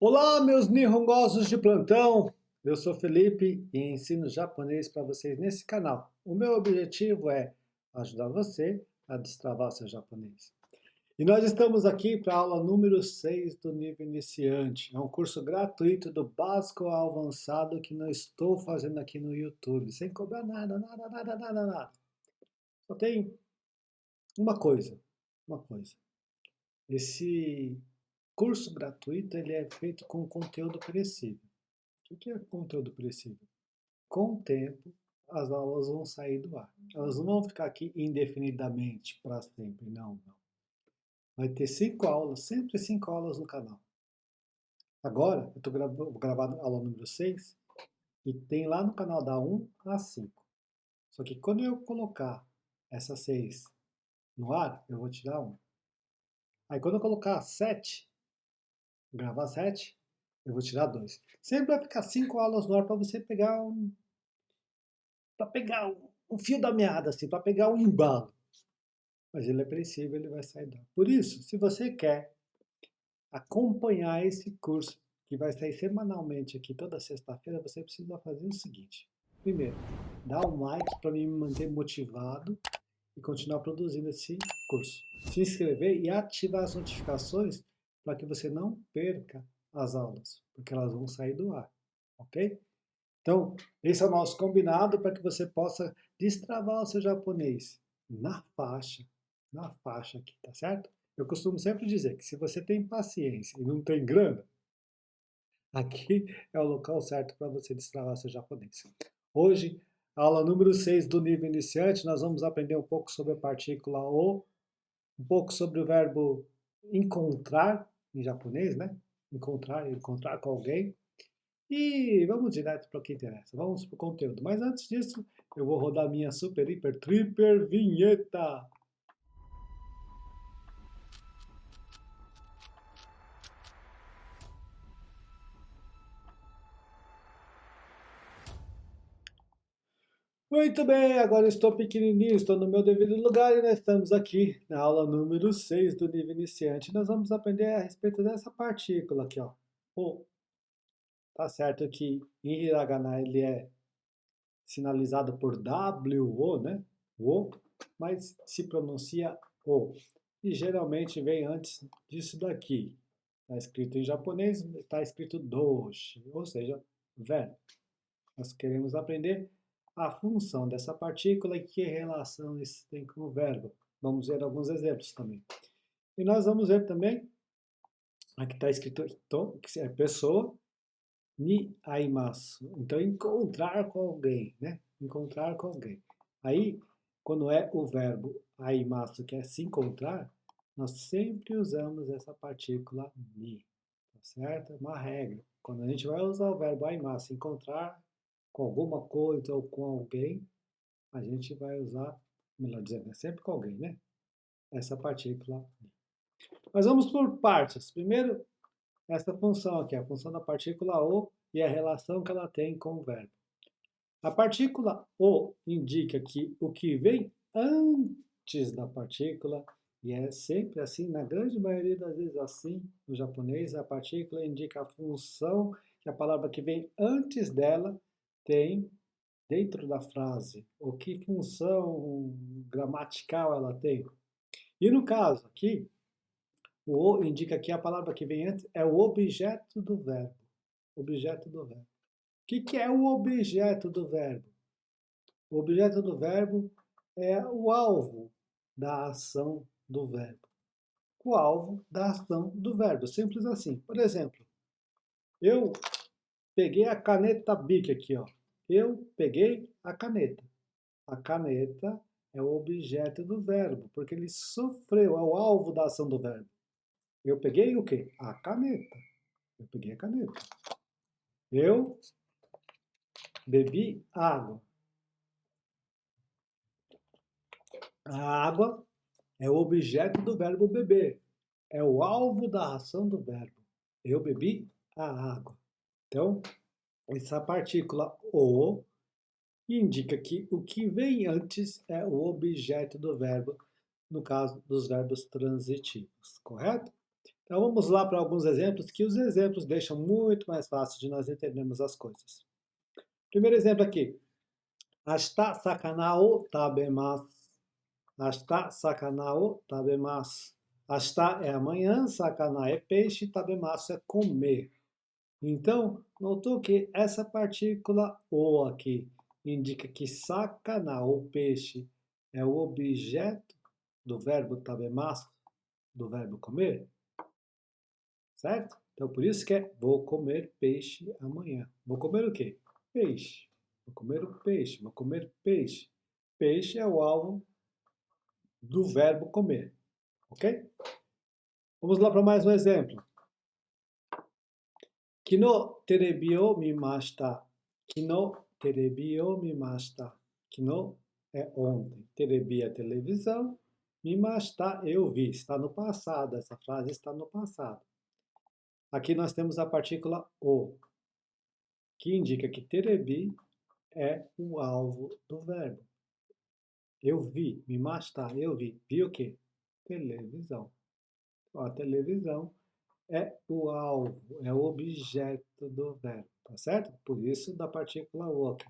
Olá, meus nihongosos de plantão! Eu sou Felipe e ensino japonês para vocês nesse canal. O meu objetivo é ajudar você a destravar seu japonês. E nós estamos aqui para a aula número 6 do nível iniciante. É um curso gratuito do básico ao avançado que não estou fazendo aqui no YouTube, sem cobrar nada, nada, nada, nada, nada. Só tem uma coisa. Esse curso gratuito ele é feito com conteúdo perecível. O que é conteúdo perecível? Com o tempo, as aulas vão sair do ar. Elas não vão ficar aqui indefinidamente, para sempre. Não, não. Vai ter 5 aulas, sempre 5 aulas no canal. Agora, eu estou gravando a aula número 6 e tem lá no canal da 1 a 5. Só que quando eu colocar essa 6 no ar, eu vou tirar 1. Aí quando eu colocar 7, gravar 7, eu vou tirar 2. Sempre vai ficar 5 aulas no ar para você pegar um fio da meada, assim, para pegar um embalo. Mas ele é perecível, ele vai sair do ar. Por isso, se você quer acompanhar esse curso, que vai sair semanalmente aqui toda sexta-feira, você precisa fazer o seguinte. Primeiro, dar um like para me manter motivado e continuar produzindo esse curso. Se inscrever e ativar as notificações para que você não perca as aulas, porque elas vão sair do ar, ok? Então, esse é o nosso combinado para que você possa destravar o seu japonês na faixa aqui, tá certo? Eu costumo sempre dizer que se você tem paciência e não tem grana, aqui é o local certo para você destravar seu japonês. Hoje, aula número 6 do nível iniciante, nós vamos aprender um pouco sobre a partícula O, um pouco sobre o verbo encontrar, em japonês, né? Encontrar com alguém. E vamos direto para o que interessa, vamos para o conteúdo. Mas antes disso, eu vou rodar minha super, hiper, triper vinheta. Muito bem, agora estou pequenininho, estou no meu devido lugar e nós estamos aqui na aula número 6 do nível iniciante. Nós vamos aprender a respeito dessa partícula aqui, ó. O. Tá certo que em hiragana ele é sinalizado por WO, né? O, mas se pronuncia O. E geralmente vem antes disso daqui. Está escrito em japonês, está escrito doshi, ou seja, verbo. Nós queremos aprender a função dessa partícula e que relação isso tem com o verbo. Vamos ver alguns exemplos também. E nós vamos ver também, aqui está escrito que é pessoa, ni aimasu. Então, encontrar com alguém, né? Encontrar com alguém. Aí, quando é o verbo aimasu, que é se encontrar, nós sempre usamos essa partícula ni, tá certo? É uma regra. Quando a gente vai usar o verbo aimasu, encontrar com alguma coisa ou com alguém, a gente vai usar, melhor dizendo, é sempre com alguém, né? Essa partícula ni. Mas vamos por partes. Primeiro, essa função aqui, a função da partícula O e a relação que ela tem com o verbo. A partícula O indica que o que vem antes da partícula, e é sempre assim, na grande maioria das vezes assim, no japonês, a partícula indica a função que a palavra que vem antes dela tem dentro da frase, ou que função gramatical ela tem. E no caso aqui, o O indica que a palavra que vem antes é o objeto do verbo. Objeto do verbo. O que é o objeto do verbo? O objeto do verbo é o alvo da ação do verbo. O alvo da ação do verbo. Simples assim. Por exemplo, eu peguei a caneta Bic aqui, ó. Eu peguei a caneta. A caneta é o objeto do verbo, porque ele sofreu, é o alvo da ação do verbo. Eu peguei o quê? A caneta. Eu peguei a caneta. Eu bebi água. A água é o objeto do verbo beber. É o alvo da ação do verbo. Eu bebi a água. Então, essa partícula o indica que o que vem antes é o objeto do verbo, no caso dos verbos transitivos, correto? Então vamos lá para alguns exemplos, que os exemplos deixam muito mais fácil de nós entendermos as coisas. Primeiro exemplo aqui. Ashita sakana o tabemasu. Ashita sakana o tabemasu. Ashita é amanhã, sakana é peixe, tabemasu é comer. Então, notou que essa partícula o aqui indica que sakana, ou peixe, é o objeto do verbo tabemasu, do verbo comer, certo? Então, por isso que é vou comer peixe amanhã. Vou comer o quê? Peixe. Vou comer o peixe, vou comer peixe. Peixe é o alvo do verbo comer, ok? Vamos lá para mais um exemplo. Kino terebi o mimashita. Kino terebi o mimashita. Kino é ontem. Terebi é televisão. Mimashita, eu vi. Está no passado. Essa frase está no passado. Aqui nós temos a partícula o, que indica que terebi é o alvo do verbo. Eu vi. Mimashita, eu vi. Vi o quê? Televisão. A televisão é o alvo, é o objeto do verbo, tá certo? Por isso da partícula o aqui.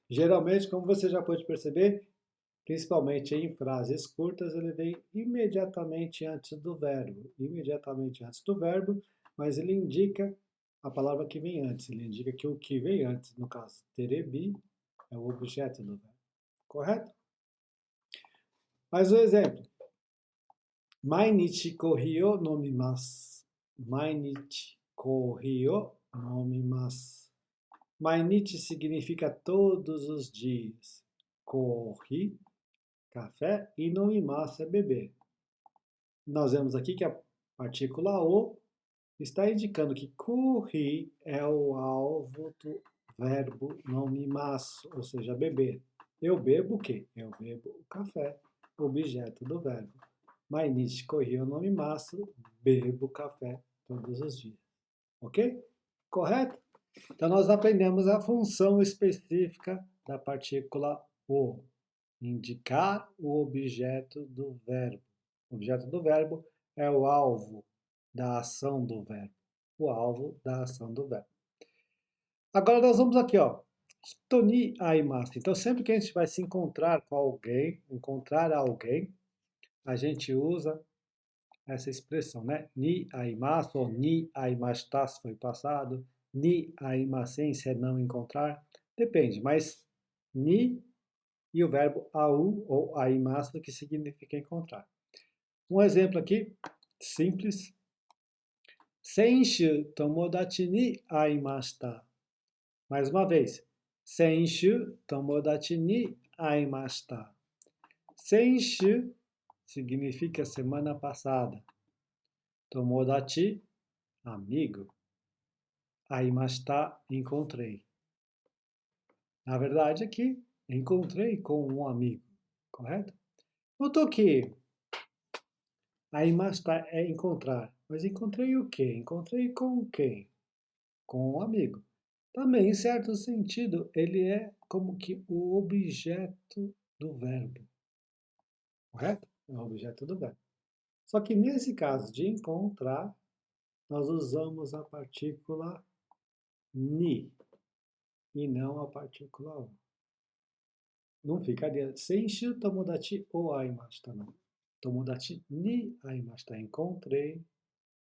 Geralmente, como você já pode perceber, principalmente em frases curtas, ele vem imediatamente antes do verbo. Imediatamente antes do verbo, mas ele indica a palavra que vem antes. Ele indica que o que vem antes, no caso, terebi, é o objeto do verbo. Correto? Mais um exemplo. Mainichi kohi o nomimasu. Mainichi kohi o nomimasu. Mainichi significa todos os dias. Kohi, café, e nomimasu é beber. Nós vemos aqui que a partícula o está indicando que kohi é o alvo do verbo nomimasu, ou seja, beber. Eu bebo o quê? Eu bebo o café, objeto do verbo. Mainichi kohi o nomimasu, bebo café todos os dias. Ok? Correto? Então, nós aprendemos a função específica da partícula o. Indicar o objeto do verbo. O objeto do verbo é o alvo da ação do verbo. O alvo da ação do verbo. Agora, nós vamos aqui, ó. Hito ni aimasu. Então, sempre que a gente vai se encontrar com alguém, encontrar alguém, a gente usa essa expressão, né? Ni aimasu ou ni aimashita, se foi passado. Ni aimasen, se é não encontrar. Depende, mas ni e o verbo au ou aimasu, que significa encontrar. Um exemplo aqui, simples. Senshu tomodachi ni aimashita. Mais uma vez. Senshu tomodachi ni aimashita. Senshu significa semana passada. Tomodachi, amigo. Aimashita, encontrei. Na verdade, aqui, encontrei com um amigo, correto? Notou que aimashita é encontrar. Mas encontrei o quê? Encontrei com quem? Com um amigo. Também, em certo sentido, ele é como que o objeto do verbo. Correto? É o objeto do verbo. Só que nesse caso de encontrar, nós usamos a partícula ni e não a partícula o. Não ficaria senshu tomodachi o aimashita, não. Tomodachi ni aimashita. Encontrei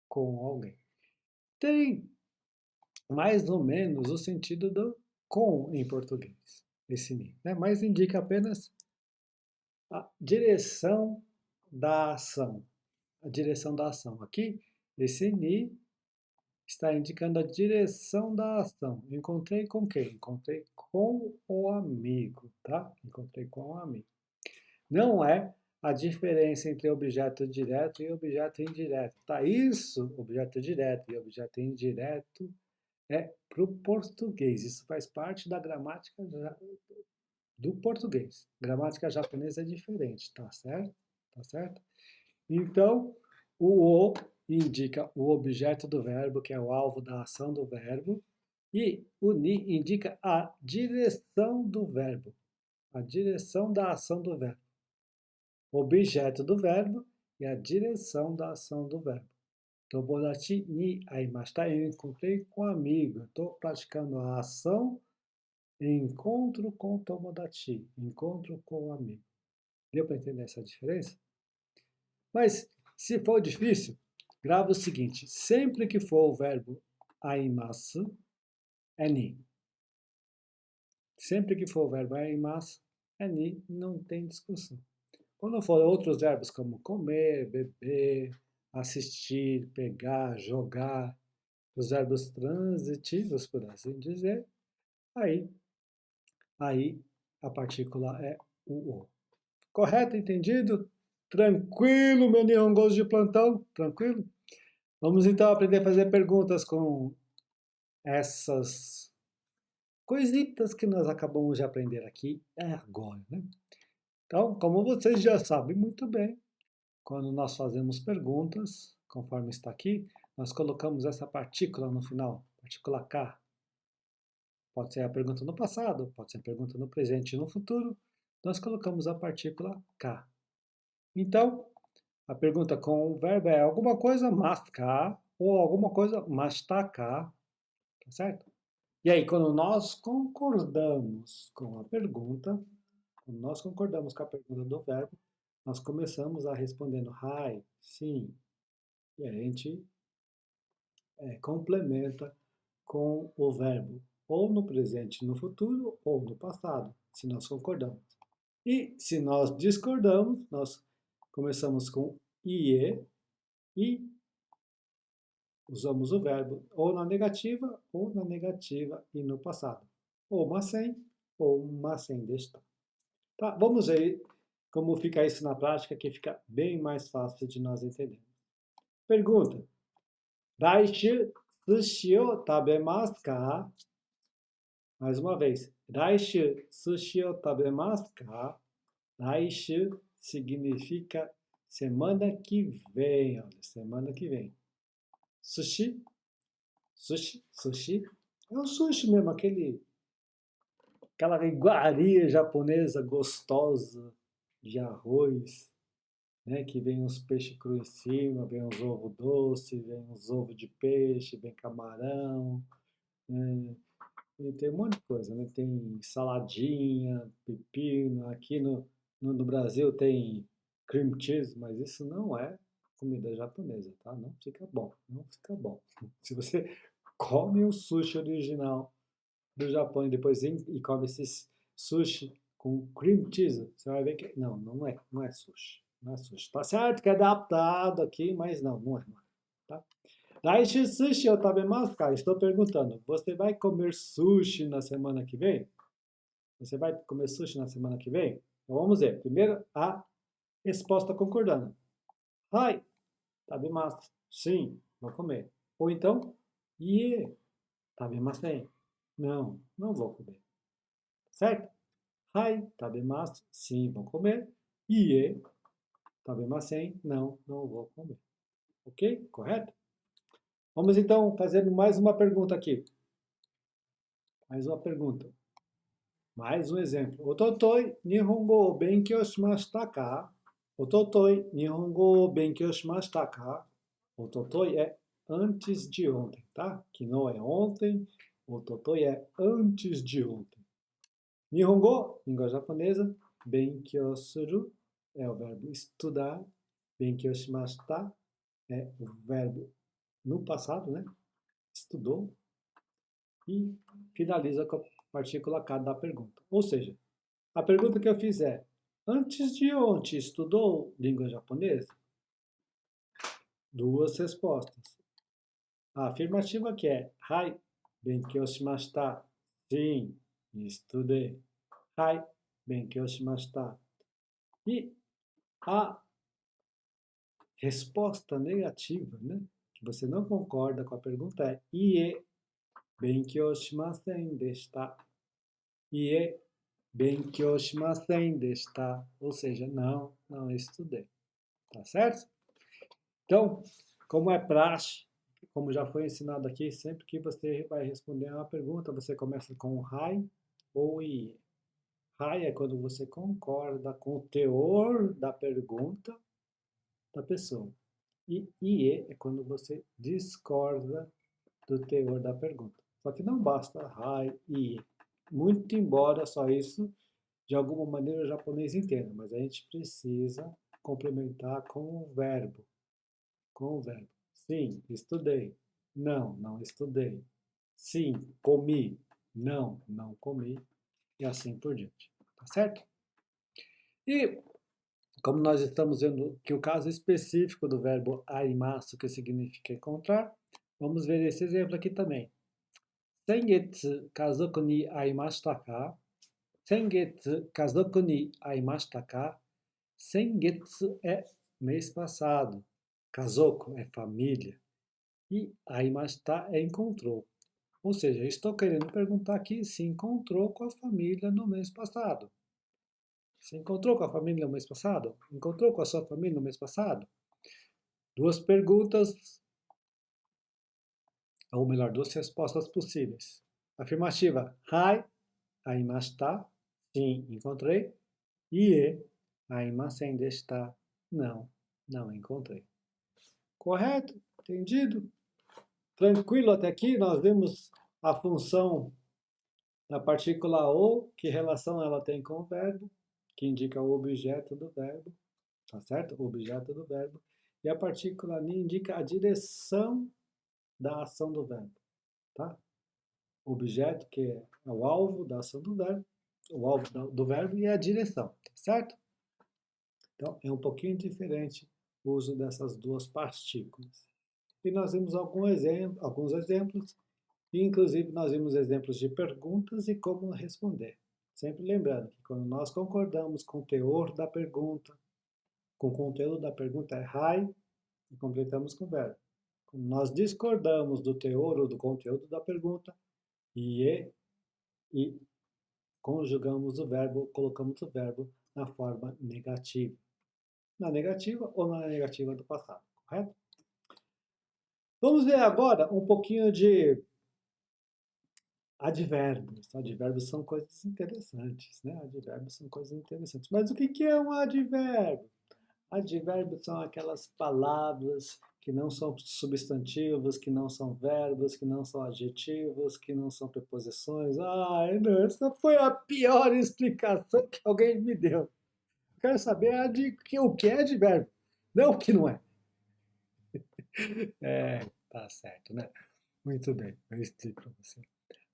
com alguém. Tem mais ou menos o sentido do com em português, esse ni, né? Mas indica apenas a direção da ação. A direção da ação. Aqui, esse ni está indicando a direção da ação. Encontrei com quem? Encontrei com o amigo, tá? Encontrei com o amigo. Não é a diferença entre objeto direto e objeto indireto, tá? Isso, objeto direto e objeto indireto, é para o português. Isso faz parte da gramática do português. Gramática japonesa é diferente, tá certo? Tá certo? Então, o indica o objeto do verbo, que é o alvo da ação do verbo, e o ni indica a direção do verbo, a direção da ação do verbo. Objeto do verbo e a direção da ação do verbo. Tomodachi ni aimashita. Eu encontrei com um amigo. Estou praticando a ação encontro com tomodachi. Encontro com um amigo. Deu para entender essa diferença? Mas, se for difícil, grava o seguinte. Sempre que for o verbo aimasu, é ni. Sempre que for o verbo aimasu, é ni. Não tem discussão. Quando for outros verbos como comer, beber, assistir, pegar, jogar, os verbos transitivos, por assim dizer, aí a partícula é o. Correto? Entendido? Tranquilo, meu Nihongo de plantão? Tranquilo? Vamos então aprender a fazer perguntas com essas coisitas que nós acabamos de aprender aqui agora, né? Então, como vocês já sabem muito bem, quando nós fazemos perguntas, conforme está aqui, nós colocamos essa partícula no final, partícula K. Pode ser a pergunta no passado, pode ser a pergunta no presente e no futuro. Nós colocamos a partícula K. Então, a pergunta com o verbo é alguma coisa mascar ou alguma coisa mastacar, tá certo? E aí, quando nós concordamos com a pergunta, quando nós concordamos com a pergunta do verbo, nós começamos a respondendo hi, sim, e a gente complementa com o verbo ou no presente, no futuro ou no passado, se nós concordamos. E se nós discordamos, nós começamos com ie e usamos o verbo ou na negativa e no passado. Ou masen deshita. Tá, vamos ver como fica isso na prática, que fica bem mais fácil de nós entendermos. Pergunta. Laishu sushi o tabemasu ka? Mais uma vez. Laishu sushi o tabemasu ka? Laishu significa semana que vem. Olha, semana que vem. Sushi. Sushi. É o sushi mesmo, aquela iguaria japonesa gostosa de arroz, né, que vem uns peixes crus em cima, vem uns ovos doces, vem uns ovos de peixe, vem camarão, né, e tem um monte de coisa, né? Tem saladinha, pepino, aqui no Brasil tem cream cheese, mas isso não é comida japonesa, tá? Não fica bom, não fica bom. Se você come o sushi original do Japão e depois e come esses sushi com cream cheese, você vai ver que não é sushi. Não é sushi. Tá certo que é adaptado aqui, mas não é. Tá? Laishi sushi eu tabemasu ka? Estou perguntando, você vai comer sushi na semana que vem? Você vai comer sushi na semana que vem? Então vamos ver. Primeiro, a resposta concordando. Hai, tabemasu. Sim, vou comer. Ou então, ie, tabemasen. Não vou comer. Certo? Hai, tabemasu. Sim, vou comer. Ie, tabemasen. Não vou comer. Ok? Correto? Vamos então fazer mais uma pergunta aqui. Mais uma pergunta. Mais um exemplo. Ototoi, Nihongo o benkyou shimashita ka? Ototoi, Nihongo o benkyou shimashita ka? Ototoi é antes de ontem, tá? Que não é ontem. Ototoi é antes de ontem. Nihongo, língua japonesa. Benkyou suru é o verbo estudar. Benkyou shimashita é o verbo no passado, né? Estudou. E finaliza com a partícula K da pergunta. Ou seja, a pergunta que eu fiz é: antes de ontem estudou língua japonesa? Duas respostas. A afirmativa que é Hai, benkyou shimashita. Sim, estudei. Hai, benkyou shimashita. E a resposta negativa, né? Que você não concorda com a pergunta é Ie, benkyou shimasen deshita. Ie, benkyou shimasen deshita. Ou seja, não estudei. Tá certo? Então, como é praxe, como já foi ensinado aqui, sempre que você vai responder a uma pergunta, você começa com hai ou ie. Hai é quando você concorda com o teor da pergunta da pessoa. E IE é quando você discorda do teor da pergunta. Só que não basta hi, IE. Muito embora só isso, de alguma maneira, o japonês entenda, mas a gente precisa complementar com o verbo. Com o verbo. Sim, estudei. Não, não estudei. Sim, comi. Não, não comi. E assim por diante. Tá certo? E como nós estamos vendo que o caso específico do verbo arimasu, que significa encontrar, vamos ver esse exemplo aqui também. Sengetsu kazoku ni aimashita ka? Sengetsu kazoku ni aimashita ka? Sengetsu é mês passado. Kazoku é família. E aimashita é encontrou. Ou seja, estou querendo perguntar aqui se encontrou com a família no mês passado. Você encontrou com a família no mês passado? Encontrou com a sua família no mês passado? Duas perguntas, ou melhor, duas respostas possíveis. Afirmativa, hai, aimashita, sim, encontrei. Ie, aimasen deshita, não, não encontrei. Correto? Entendido? Tranquilo até aqui? Nós vimos a função da partícula o, que relação ela tem com o verbo, que indica o objeto do verbo, tá certo? O objeto do verbo. E a partícula ni indica a direção da ação do verbo, tá? O objeto, que é o alvo da ação do verbo, o alvo do verbo e a direção, tá certo? Então, é um pouquinho diferente o uso dessas duas partículas. E nós vimos alguns exemplos, e inclusive nós vimos exemplos de perguntas e como responder. Sempre lembrando que quando nós concordamos com o teor da pergunta, com o conteúdo da pergunta é hai, e completamos com o verbo. Quando nós discordamos do teor ou do conteúdo da pergunta, ie, e conjugamos o verbo, colocamos o verbo na forma negativa. Na negativa ou na negativa do passado, correto? Vamos ver agora um pouquinho de advérbios. Advérbios são coisas interessantes, né? Advérbios são coisas interessantes. Mas o que é um advérbio? Advérbios são aquelas palavras que não são substantivos, que não são verbos, que não são adjetivos, que não são preposições. Ai, não, essa foi a pior explicação que alguém me deu. Quero saber o que é advérbio, não o que não é. É, tá certo, né? Muito bem, eu explico para você.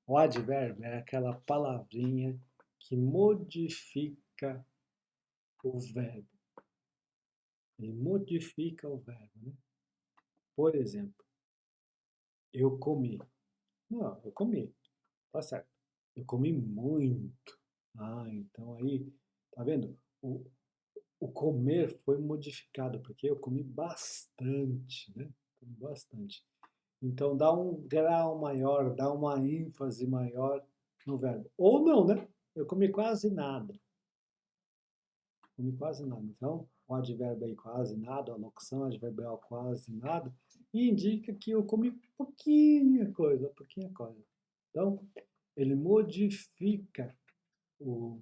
O advérbio é aquela palavrinha que modifica o verbo. Ele modifica o verbo, né? Por exemplo, eu comi. Não, eu comi, tá certo. Eu comi muito. Ah, então aí, tá vendo? O comer foi modificado, porque eu comi bastante, né? Comi bastante. Então dá um grau maior, dá uma ênfase maior no verbo. Ou não, né? Eu comi quase nada. Comi quase nada. Então, o advérbio aí quase nada, a locução adverbial quase nada, indica que eu comi pouquinha coisa, pouquinha coisa. Então, ele modifica o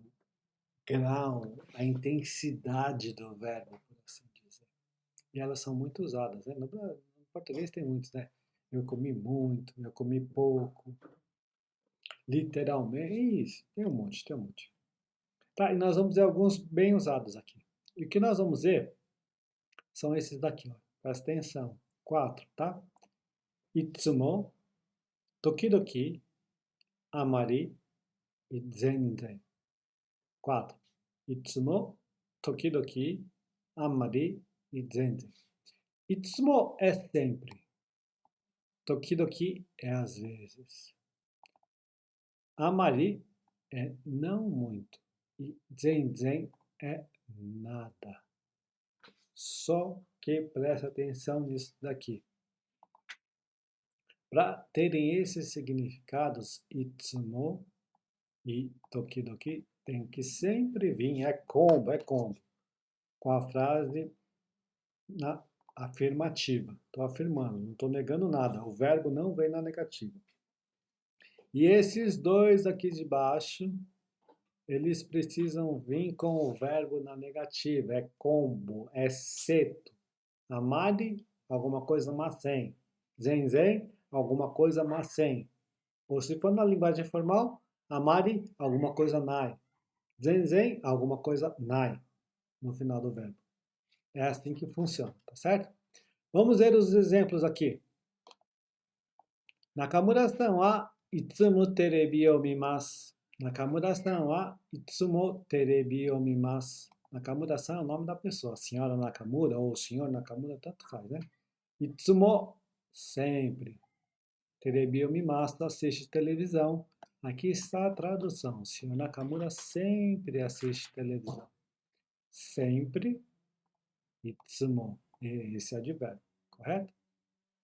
grau, a intensidade do verbo, por assim dizer. E elas são muito usadas, né? No português tem muitos, né? Eu comi muito, eu comi pouco, literalmente, isso, tem um monte, tem um monte. Tá, e nós vamos ver alguns bem usados aqui. E o que nós vamos ver são esses daqui, ó. Presta atenção. 4, tá? Itsumo, tokidoki, amari e zenzen. 4. Itsumo, tokidoki, amari e zenzen. Itsumo é sempre. Tokidoki é às vezes. Amari é não muito. E zenzen é nada. Só que presta atenção nisso daqui. Para terem esses significados, itsumo e tokidoki, tem que sempre vir, é combo, com a frase na afirmativa. Estou afirmando, não estou negando nada. O verbo não vem na negativa. E esses dois aqui de baixo, eles precisam vir com o verbo na negativa. É combo, é seto. Amare alguma coisa masen. Zen, zen, alguma coisa masen. Ou se for na linguagem formal, amari, alguma coisa nai. Zen, zen, alguma coisa nai, no final do verbo. É assim que funciona, tá certo? Vamos ver os exemplos aqui. Nakamura-san wa itsumo terebi o mimasu. Nakamura-san wa itsumo terebi o mimasu. Nakamura-san é o nome da pessoa. A senhora Nakamura ou o senhor Nakamura, tanto faz, né? Itsumo, sempre. Terebi o mimasu, assiste televisão. Aqui está a tradução. O senhor Nakamura sempre assiste televisão. Sempre, itsumo. Esse é o advérbio, correto?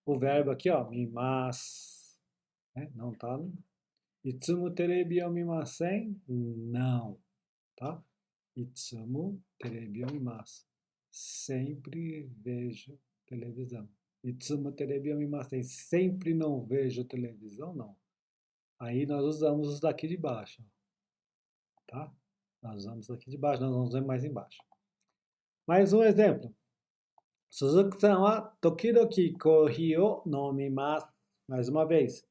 O verbo aqui, ó, mimasu. Né? Não tá no... Itsumo terebi o mimasen? Não, tá? Itsumo terebi o mimasu. Sempre vejo televisão. Itsumo terebi o mimasen. Sempre não vejo televisão, não. Aí nós usamos os daqui de baixo, tá? Nós usamos daqui de baixo, nós vamos ver mais embaixo. Mais um exemplo. Suzuki-san wa tokidoki kohi o nomimasu. Mais uma vez.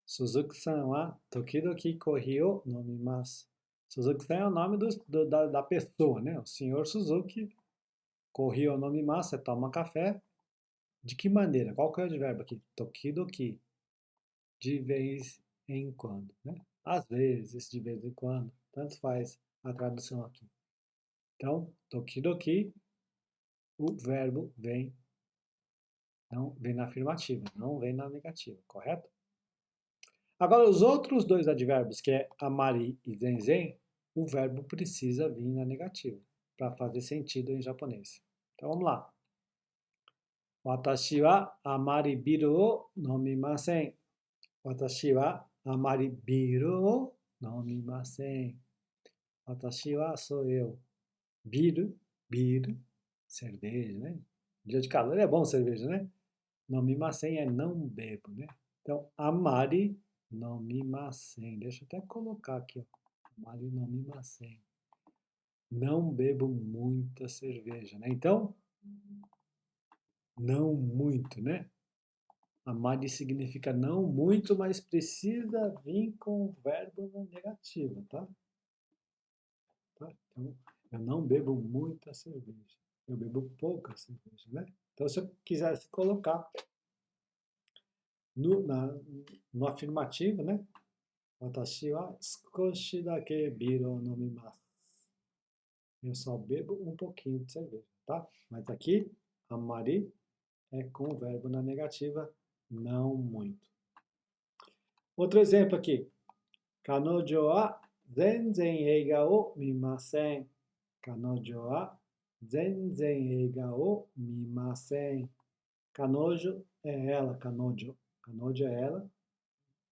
Suzuki-san wa tokidoki kohi o nomimasu. Suzuki-san é o nome da pessoa, né? O senhor Suzuki. Kohi o nomimasu é toma café. De que maneira? Qual que é o advérbio aqui? Tokidoki. De vez em quando, né? Às vezes, de vez em quando. Tanto faz a tradução aqui. Então, tokidoki, o verbo vem, não vem na afirmativa, não vem na negativa, correto? Agora, os outros dois advérbios, que é amari e zenzen, o verbo precisa vir na negativa, para fazer sentido em japonês. Então, vamos lá. Watashi wa amari biru o nomimasen. Watashi wa amari biru o nomimasen. Watashi wa sou eu. Biru, cerveja, né? Dia de calor é bom cerveja, né? Nomimasen é não bebo, né? Então, amari nomimasen. Deixa eu até colocar aqui, ó. Amari nomimasen. Não bebo muita cerveja, né? Então, não muito, né? Amari significa não muito, mas precisa vir com o verbo na negativa, tá? Então, eu não bebo muita cerveja. Eu bebo pouca cerveja, né? Então, se eu quisesse colocar no afirmativo, né? Watashi wa sukoshi dake biru o nomimasu. Eu só bebo um pouquinho de cerveja, tá? Mas aqui, amari é com o verbo na negativa, não muito. Outro exemplo aqui. Kanojo wa zenzen eiga o mimasen. Kanojo wa zenzen eiga o mimasen. Kanojo é ela, kanojo. Kanojo é ela.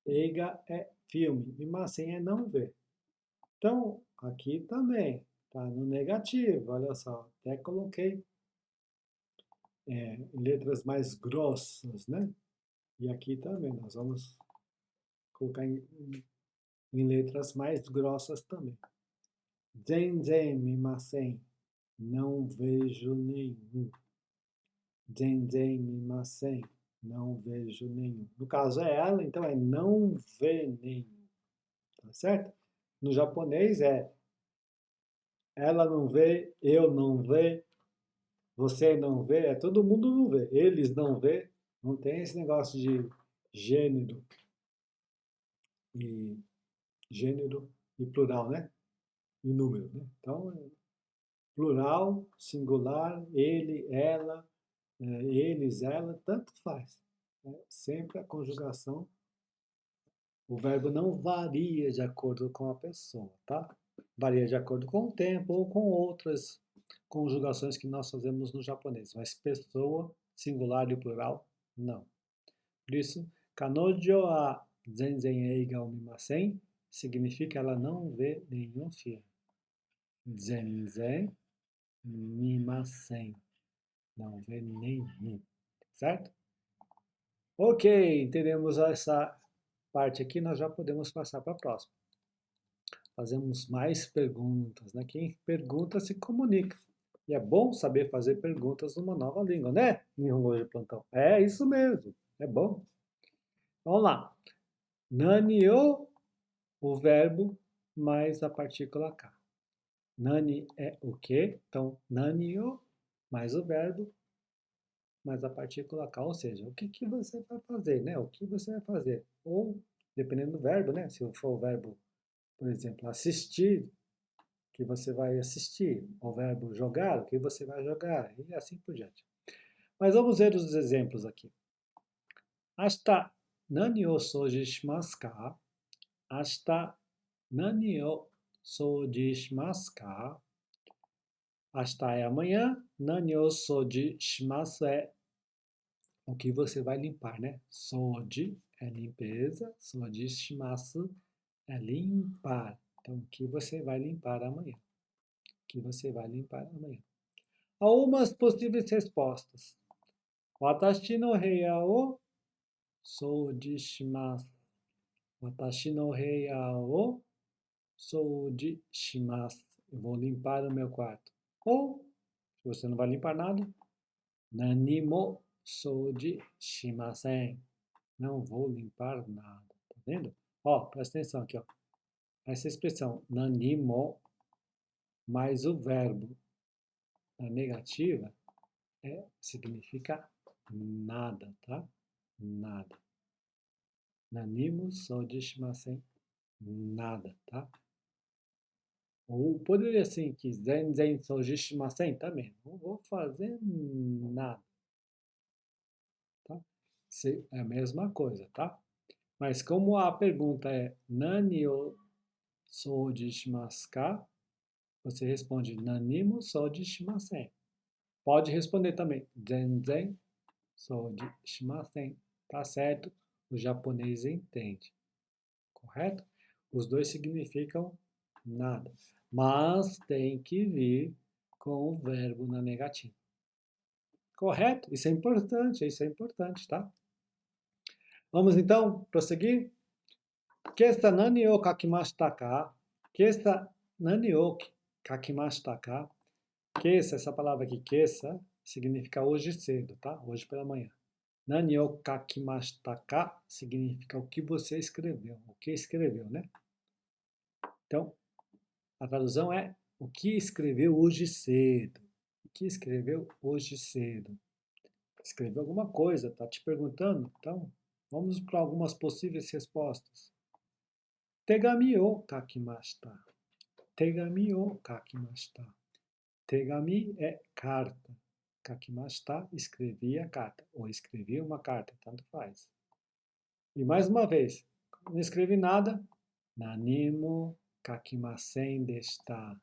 Eiga é filme. Mimasen é não ver. Então, aqui também está no negativo. Olha só, até coloquei letras mais grossas, né? E aqui também nós vamos colocar em letras mais grossas também. Zenzen mimasen. Não vejo nenhum. Zenzen mimasen. Não vejo nenhum. No caso é ela, então é não vê nenhum. Tá certo? No japonês é ela não vê, eu não vê, você não vê, todo mundo não vê. Eles não vê. Não tem esse negócio de gênero e gênero e plural, né? E número, né? Então, plural, singular, ele, ela, eles, ela, tanto faz. Sempre a conjugação, o verbo não varia de acordo com a pessoa, tá? Varia de acordo com o tempo ou com outras conjugações que nós fazemos no japonês, mas pessoa, singular e plural, não. Por isso, kanojo wa zenzen eiga o mimasen significa ela não vê nenhum filme. Zenzen mimasen. Não vê nenhum. Certo? Ok, entendemos essa parte aqui, nós já podemos passar para a próxima. Fazemos mais perguntas, né? Quem pergunta se comunica. E é bom saber fazer perguntas numa nova língua, né? Nihongo de plantão. É isso mesmo. É bom. Vamos lá. Nani o verbo mais a partícula K. Nani é o quê? Então, nani mais o verbo mais a partícula K. Ou seja, o que que você vai fazer, né? O que você vai fazer? Ou, dependendo do verbo, né? Se for o verbo, por exemplo, assistir, que você vai assistir. O verbo jogar, o que você vai jogar. E assim por diante. Mas vamos ver os exemplos aqui. Ashita nani o souji shimasu ka? Ashita nani o souji shimasu ka? Ashita é amanhã. Nani o souji shimasu é o que você vai limpar, né? Souji é limpeza. Souji shimasu é limpar. Então, o que você vai limpar amanhã? O que você vai limpar amanhã? Algumas possíveis respostas. Watashi no heya o souji shimasu. Watashi no heya o souji shimasu. Eu vou limpar o meu quarto. Ou, se você não vai limpar nada, nani mo souji shimasen. Não vou limpar nada. Tá vendo? Ó, presta atenção aqui, ó. Essa expressão, nani mo, mais o verbo na negativa, significa nada, tá? Nada. Nani mo souji shimasen. Nada, tá? Ou poderia assim, que zenzen souji shimasen também. Não vou fazer nada, tá? É a mesma coisa, tá? Mas como a pergunta é nani o souji shimasu ka? Você responde nani mo souji shimasen. Pode responder também zenzen souji shimasen. Tá certo? O japonês entende. Correto? Os dois significam nada. Mas tem que vir com o verbo na negativa. Correto? Isso é importante, tá? Vamos então prosseguir? Kesa nani o kakimashita ka? Kesa nani o kakimashita ka? Kesa, essa palavra aqui, kesa, significa hoje cedo, tá? Hoje pela manhã. Nani o kakimashita ka significa o que você escreveu, o que escreveu, né? Então, a tradução é o que escreveu hoje cedo. O que escreveu hoje cedo? Escreveu alguma coisa, tá te perguntando? Então, vamos para algumas possíveis respostas. Tegami o kakimashita. Tegami o kakimashita. Tegami é carta. Kakimashita, escrevi a carta. Ou escrevi uma carta, tanto faz. E mais uma vez, não escrevi nada. Nanimo kakimasen deshita.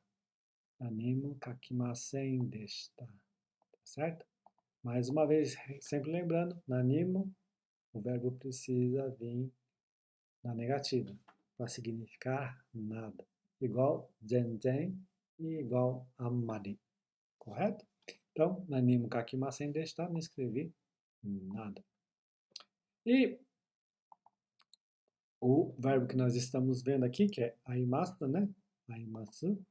Nanimo kakimasen deshita. Tá certo? Mais uma vez, sempre lembrando, nanimo, o verbo precisa vir na negativa, para significar nada. Igual zenzen e igual ammari. Correto? Então, nanimo kakimasen deshita, não escrevi nada. E o verbo que nós estamos vendo aqui, que é aimasu, né? Aimasu.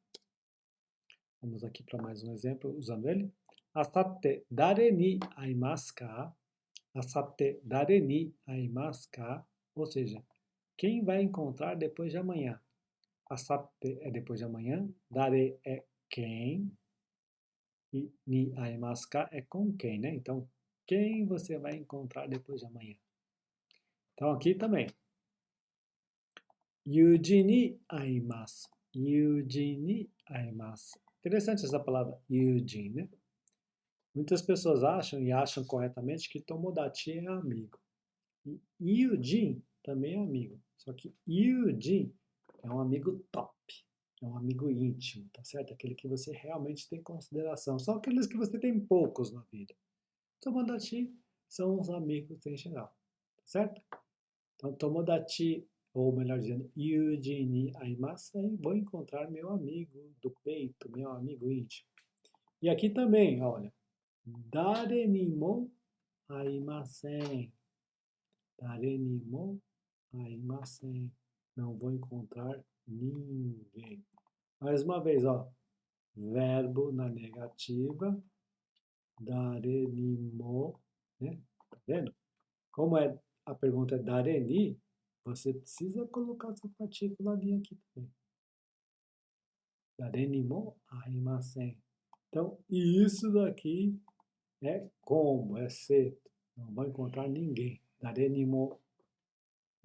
Vamos aqui para mais um exemplo usando ele. Asatte dare ni aimasu ka? Asatte dare ni aimasu ka? Ou seja, quem vai encontrar depois de amanhã? Asatte é depois de amanhã. Dare é quem. E ni aimasu ka é com quem, né? Então, quem você vai encontrar depois de amanhã? Então, aqui também. Yuji ni aimasu. Yuji ni aimasu. Interessante essa palavra yuji, né? Muitas pessoas acham corretamente que Tomodachi é amigo. E Yujin também é amigo. Só que Yujin é um amigo top. É um amigo íntimo, tá certo? Aquele que você realmente tem consideração. São aqueles que você tem poucos na vida. Tomodachi são os amigos em geral, tá certo? Então, Tomodachi, ou melhor dizendo, Yujin ni aimasu, vou encontrar meu amigo do peito, meu amigo íntimo. E aqui também, olha, dare ni mo aimasen. Dare ni mo aimasen. Não vou encontrar ninguém. Mais uma vez, ó. verbo na negativa, dareni-mo, né? Tá vendo? Como a pergunta é dareni, você precisa colocar essa partícula ali aqui também. Dareni-mo arimasen. Então, isso daqui é como, é seto. Não vai encontrar ninguém. Dareni-mo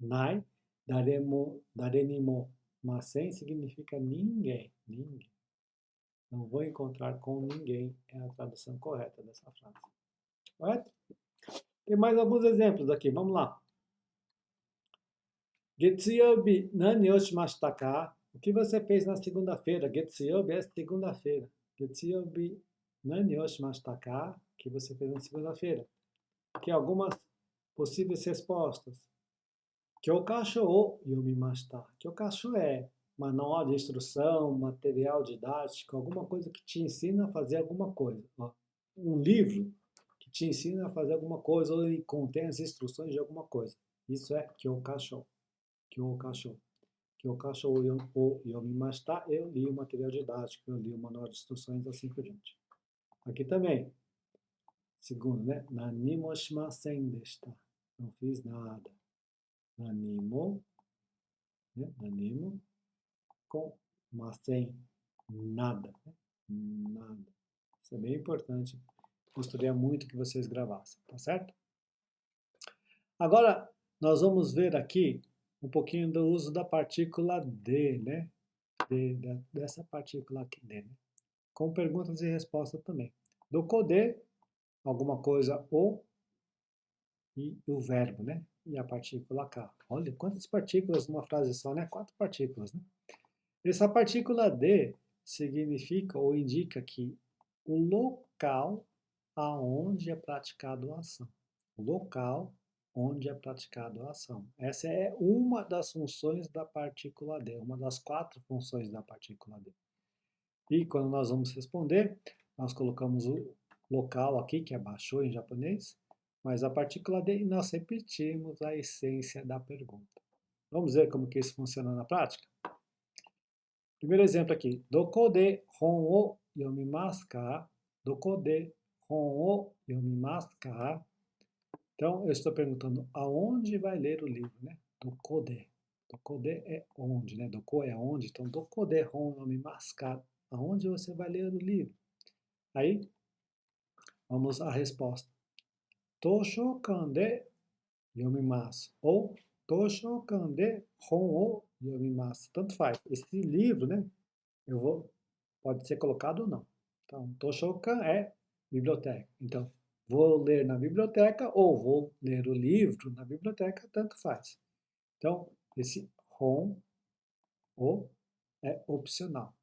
nai, dareni-mo masen significa ninguém, ninguém. Não vou encontrar com ninguém, é a tradução correta dessa frase. Correto? Tem mais alguns exemplos aqui, vamos lá. Getsuyobi nani o shimashita ka? O que você fez na segunda-feira? Getsuyobi é segunda-feira. Getsuyobi nani o shimashita ka? O que você fez na segunda-feira? Aqui algumas possíveis respostas. Kyokasho o yomimashita. Kyokasho é manual de instrução, material didático, alguma coisa que te ensina a fazer alguma coisa. Um livro que te ensina a fazer alguma coisa ou ele contém as instruções de alguma coisa. Isso é kyokasho. Kyokasho. Kyokasho o yomimashita. Eu li o material didático, eu li o manual de instruções, assim por diante. Aqui também. Segundo, né? Nanimo shimasen deshita. Não fiz nada. Nanimo, né? Nanimo com masen, nada, né? Nada. Isso é bem importante. Gostaria muito que vocês gravassem, tá certo? Agora, nós vamos ver aqui um pouquinho do uso da partícula de, né? Dessa partícula aqui, de, né? Com perguntas e respostas também. Do code, alguma coisa o e o verbo, né? E a partícula K. Olha quantas partículas numa frase só, né? 4 partículas, né? Essa partícula de significa ou indica que o local aonde é praticado a ação. O local onde é praticado a ação. Essa é uma das funções da partícula de, uma das 4 funções da partícula de. E quando nós vamos responder, nós colocamos o local aqui, que é basho em japonês, mas a partícula de e nós repetimos a essência da pergunta. Vamos ver como que isso funciona na prática? Primeiro exemplo aqui. Doko de hon o yomimasu ka? Doko de hon o yomimasu ka? Então, eu estou perguntando aonde vai ler o livro, né? Doko de. Doko de é onde, né? Doko é onde. Então, doko de hon yomimasu ka? Aonde você vai ler o livro? Aí, vamos à resposta. Toshokan de yomimasu. Ou Toshokan de hon o yomimasu. Tanto faz. Esse livro, né? Pode ser colocado ou não. Então, Toshokan é biblioteca. Então, vou ler na biblioteca ou vou ler o livro na biblioteca, tanto faz. Então, esse hon, o, é opcional.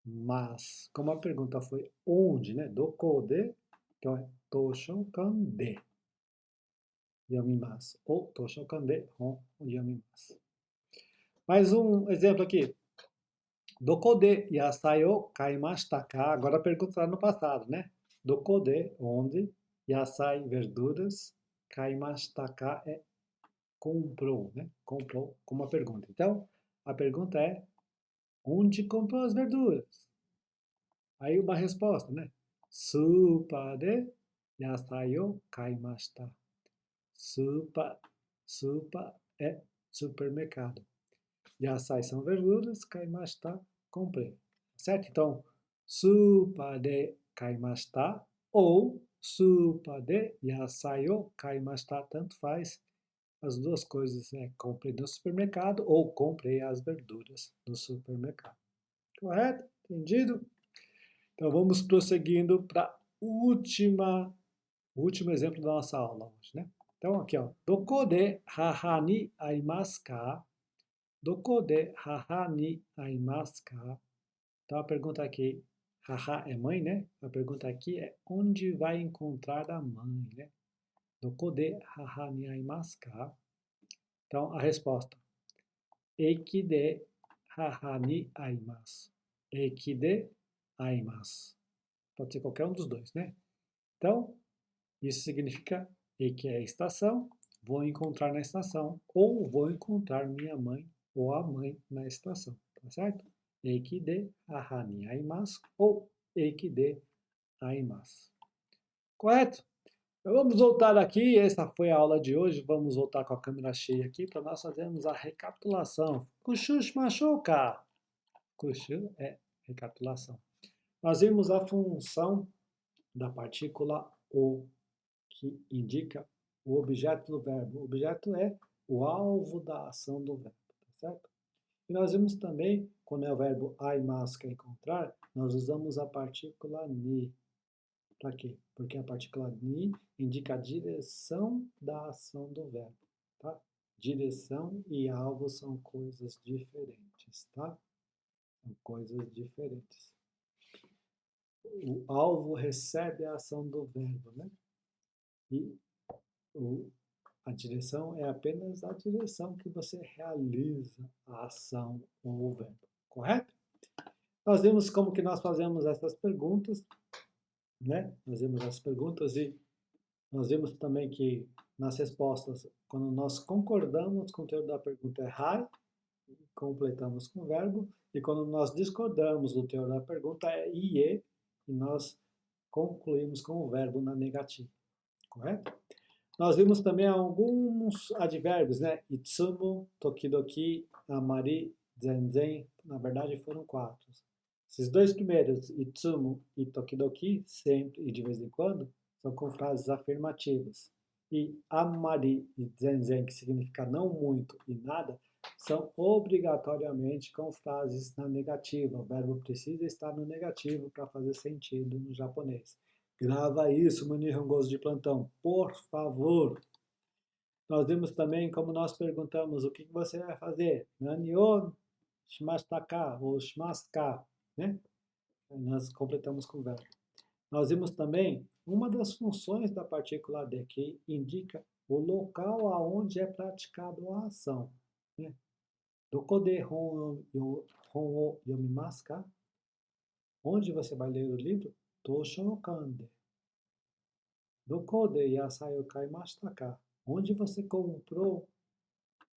Mas, como a pergunta foi onde, né? Doko de, então é Toshokan de yomimasu. Ou Toshokan de hon yomimasu. Mais um exemplo aqui. Doko de yasai o kaimashita ka? Agora a pergunta está no passado, né? Doko de, onde, yasai, verduras, kaimashita ka é comprou, né? Comprou com uma pergunta. Então, a pergunta é, onde comprou as verduras? Aí uma resposta, né? Supa de yasai o kaimashita. Supa é supermercado. Yasai são verduras, kaimashita, comprei. Certo? Então, supa de kaimashita ou supa de yasai o kaimashita, tanto faz. As duas coisas é comprei no supermercado ou comprei as verduras no supermercado. Correto? Entendido? Então, vamos prosseguindo para o último exemplo da nossa aula hoje, né? Então, aqui, ó. Doko de haha ni aimasu ka? Doko de haha ni aimasu ka? Então a pergunta aqui, haha é mãe, né? A pergunta aqui é onde vai encontrar a mãe, né? Doko de haha ni aimasu ka? Então a resposta, eki de haha ni aimasu. Eki de aimasu. Pode ser qualquer um dos dois, né? Então, isso significa eki é a estação, vou encontrar na estação, ou vou encontrar minha mãe ou a mãe na estação, tá certo? eiki de aha ni aimasu ou eiki de aimasu. Correto? Então, vamos voltar aqui, essa foi a aula de hoje, vamos voltar com a câmera cheia aqui para nós fazermos a recapitulação. Kushu shimashou ka? Kushu é recapitulação. Nós vimos a função da partícula o, que indica o objeto do verbo. O objeto é o alvo da ação do verbo, tá certo? E nós vimos também, quando é o verbo aimasu, que é encontrar, nós usamos a partícula ni. Para quê? Porque a partícula ni indica a direção da ação do verbo, tá? Direção e alvo são coisas diferentes, tá? São coisas diferentes. O alvo recebe a ação do verbo, né? E a direção é apenas a direção que você realiza a ação ou o verbo, correto? Nós vimos como que nós fazemos essas perguntas, né? Nós vimos as perguntas e nós vimos também que nas respostas, quando nós concordamos com o teor da pergunta é hai, completamos com o verbo, e quando nós discordamos do teor da pergunta é ie, e nós concluímos com o verbo na negativa, correto? Nós vimos também alguns advérbios, né? Itsumo, tokidoki, amari, zenzen, na verdade foram 4. Esses dois primeiros, itsumo e tokidoki, sempre e de vez em quando, são com frases afirmativas. E amari e zenzen, que significa não muito e nada, são obrigatoriamente com frases na negativa. O verbo precisa estar no negativo para fazer sentido no japonês. Grava isso, meu Nihongozo de plantão, por favor. Nós vimos também como nós perguntamos o que você vai fazer. Nani o shimashita ka ou shimasu ka, né? Nós completamos com o verbo. Nós vimos também uma das funções da partícula de que indica o local aonde é praticado a ação, né? Doko de hon o yomimasu ka? Onde você vai ler o livro? Toshokan de. Doko de yasai o kaimashita ka? Onde você comprou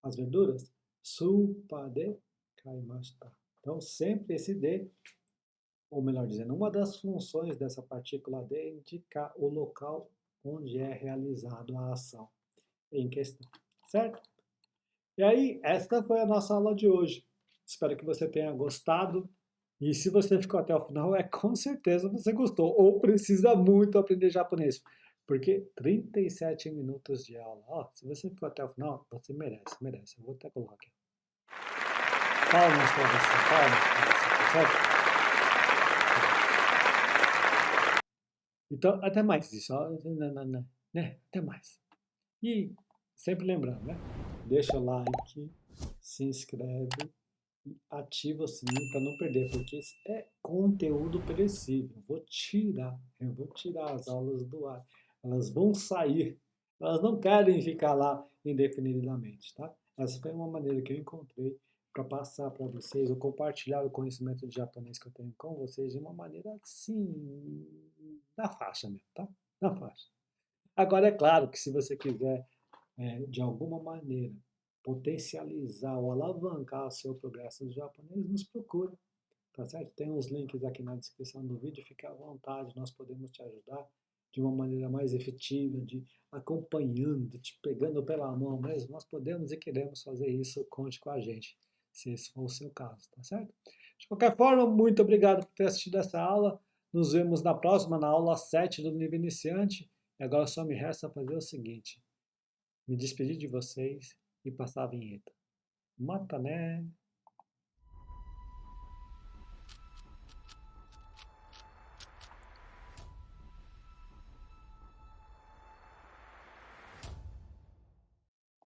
as verduras? Supa de kaimashita. Então, sempre esse de, ou melhor dizendo, uma das funções dessa partícula de é indicar o local onde é realizada a ação em questão, certo? E aí, esta foi a nossa aula de hoje. Espero que você tenha gostado. E se você ficou até o final, com certeza você gostou. Ou precisa muito aprender japonês. Porque 37 minutos de aula. Ó, se você ficou até o final, você merece, merece. Eu vou até colocar aqui. Palmas para você, palmas para você, certo? Então, até mais isso. Ó, né? Até mais. E sempre lembrando, né? Deixa o like, se inscreve e ativa o sininho para não perder, porque isso é conteúdo perecível. Eu vou tirar as aulas do ar. Elas vão sair. Elas não querem ficar lá indefinidamente, tá? Essa foi uma maneira que eu encontrei para passar para vocês, ou compartilhar o conhecimento de japonês que eu tenho com vocês de uma maneira assim, na faixa mesmo, tá? Na faixa. Agora, é claro que se você quiser, de alguma maneira, potencializar ou alavancar o seu progresso no japonês, nos procura, tá certo? Tem os links aqui na descrição do vídeo, fique à vontade, nós podemos te ajudar de uma maneira mais efetiva, de acompanhando, te pegando pela mão mesmo, nós podemos e queremos fazer isso, conte com a gente, se esse for o seu caso, tá certo? De qualquer forma, muito obrigado por ter assistido essa aula, nos vemos na próxima, na aula 7 do nível iniciante, e agora só me resta fazer o seguinte, me despedir de vocês e passar a vinheta. Mata, né?